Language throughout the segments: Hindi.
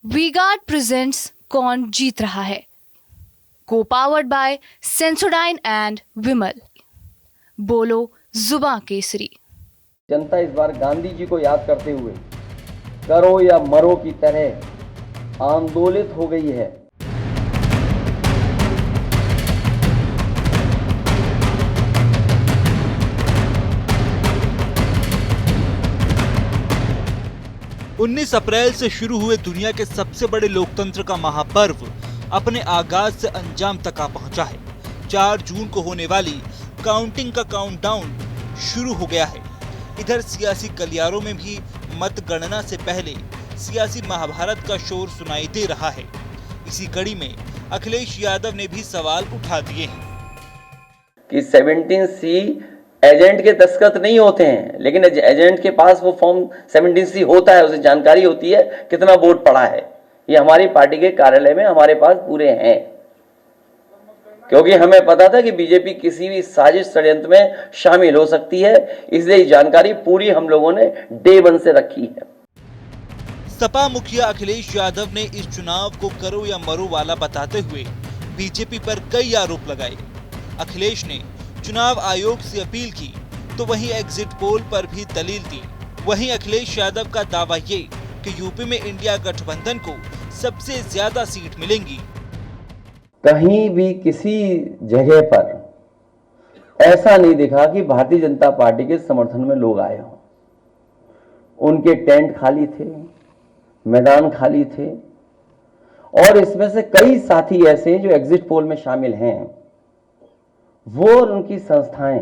वी-गार्ड प्रेजेंट्स कौन जीत रहा है, को पावर्ड बाय सेंसोडाइन एंड विमल। बोलो जुबां केसरी। जनता इस बार गांधी जी को याद करते हुए करो या मरो की तरह आंदोलित हो गई है। उन्नीस अप्रैल से शुरू हुए दुनिया के सबसे बड़े लोकतंत्र का महापर्व अपने आगाज से अंजाम तक आ पहुंचा है। 4 जून को होने वाली काउंटिंग का काउंटडाउन शुरू हो गया है। इधर सियासी गलियारों में भी मतगणना से पहले सियासी महाभारत का शोर सुनाई दे रहा है। इसी कड़ी में अखिलेश यादव ने भी सवाल उठा दिए हैं कि 17C एजेंट के दस्तखत नहीं होते हैं, लेकिन एजेंट के पास वो फॉर्म 17C होता है, उसे जानकारी होती है कितना वोट पड़ा है। ये हमारी पार्टी के कार्यालय में हमारे पास पूरे हैं, क्योंकि हमें पता था कि बीजेपी किसी भी साजिश षड्यंत्र में शामिल हो सकती है, इसलिए ये जानकारी पूरी हम लोगों ने डे 1 से रखी है। सपा मुखिया अखिलेश यादव ने इस चुनाव को करो या मरो वाला बताते हुए बीजेपी पर कई आरोप लगाए। अखिलेश ने चुनाव आयोग से अपील की तो वहीं एग्जिट पोल पर भी दलील दी। वहीं अखिलेश यादव का दावा ये कि यूपी में इंडिया गठबंधन को सबसे ज्यादा सीट मिलेंगी। कहीं भी किसी जगह पर ऐसा नहीं दिखा कि भारतीय जनता पार्टी के समर्थन में लोग आए हों। उनके टेंट खाली थे, मैदान खाली थे, और इसमें से कई साथी ऐसे जो एग्जिट पोल में शामिल हैं, वो और उनकी संस्थाएं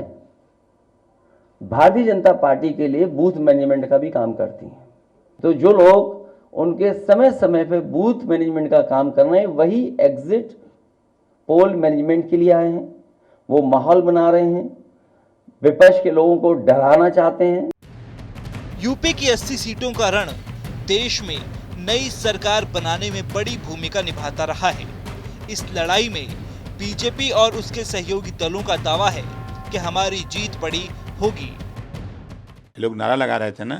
भारतीय जनता पार्टी के लिए बूथ मैनेजमेंट का भी काम करती हैं। तो जो लोग उनके समय समय पे बूथ मैनेजमेंट का काम कर रहे हैं, वही एग्जिट पोल मैनेजमेंट के लिए आए हैं। वो माहौल बना रहे हैं, विपक्ष के लोगों को डराना चाहते हैं। यूपी की 80 सीटों का रण देश में नई सरकार बनाने में बड़ी भूमिका निभाता रहा है। इस लड़ाई में बीजेपी और उसके सहयोगी दलों का दावा है कि हमारी जीत बड़ी होगी। लोग नारा लगा रहे थे ना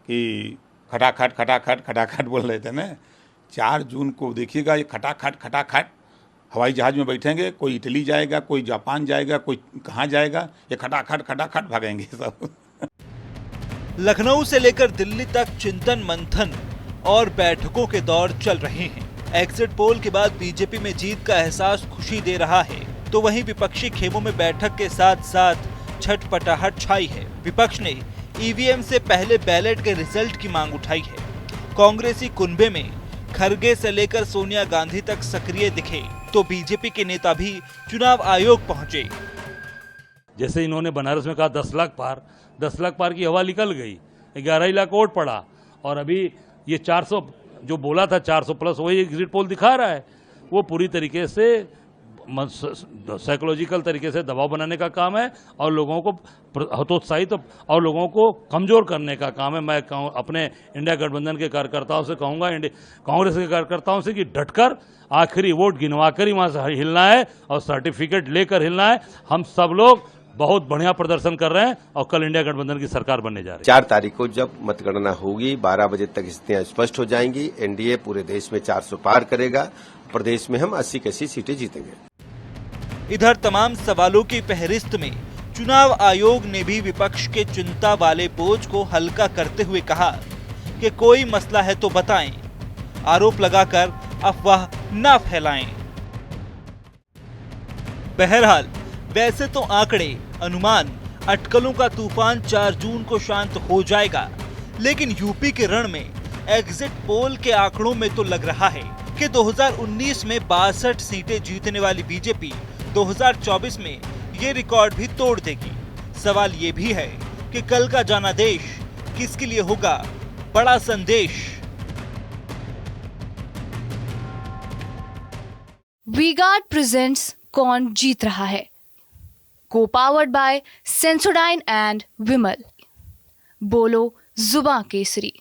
कि खटाखट खटाखट खटाखट बोल रहे थे ना। 4 जून को देखिएगा, ये खटाखट खटाखट हवाई जहाज में बैठेंगे, कोई इटली जाएगा, कोई जापान जाएगा, कोई कहाँ जाएगा, ये खटाखट खटाखट भागेंगे सब। लखनऊ से लेकर दिल्ली तक चिंतन मंथन और बैठकों के दौर चल रहे हैं। एग्जिट पोल के बाद बीजेपी में जीत का एहसास खुशी दे रहा है, तो वहीं विपक्षी खेमों में बैठक के साथ साथ छटपटाहट छाई है। विपक्ष ने ईवीएम से पहले बैलेट के रिजल्ट की मांग उठाई है। कांग्रेसी कुनबे में खरगे से लेकर सोनिया गांधी तक सक्रिय दिखे, तो बीजेपी के नेता भी चुनाव आयोग पहुंचे। जैसे इन्होंने बनारस में कहा 10 लाख पार की हवा निकल गई, 11 लाख वोट पड़ा, और अभी ये 400 जो बोला था 400 प्लस, वही एग्जिट पोल दिखा रहा है। वो पूरी तरीके से साइकोलॉजिकल तरीके से दबाव बनाने का काम है और लोगों को हतोत्साहित और लोगों को कमजोर करने का काम है। मैं अपने इंडिया गठबंधन के कार्यकर्ताओं से कहूंगा, कांग्रेस के कार्यकर्ताओं से, कि डटकर आखिरी वोट गिनवाकर ही वहां से हिलना है और सर्टिफिकेट लेकर हिलना है। हम सब लोग बहुत बढ़िया प्रदर्शन कर रहे हैं और कल इंडिया गठबंधन की सरकार बनने जा रही है। 4 तारीख को जब मतगणना होगी, 12 बजे तक स्थितियां स्पष्ट हो जाएंगी। एनडीए पूरे देश में 400 पार करेगा, प्रदेश में हम 80 की 80 सीटें जीतेंगे। इधर तमाम सवालों की फहरिस्त में चुनाव आयोग ने भी विपक्ष के चिंता वाले बोझ को हल्का करते हुए कहा कि कोई मसला है तो बताएं, आरोप लगाकर अफवाह न फैलाएं। बहरहाल वैसे तो आंकड़े, अनुमान, अटकलों का तूफान 4 जून को शांत हो जाएगा, लेकिन यूपी के रण में एग्जिट पोल के आंकड़ों में तो लग रहा है कि 2019 में 62 सीटें जीतने वाली बीजेपी 2024 में ये रिकॉर्ड भी तोड़ देगी। सवाल ये भी है कि कल का जाना देश किसके लिए होगा बड़ा संदेश। वी-गार्ड प्रेजेंट्स कौन जीत रहा है, को पावर्ड बाय सेंसोडाइन एंड विमल। बोलो जुबां केसरी।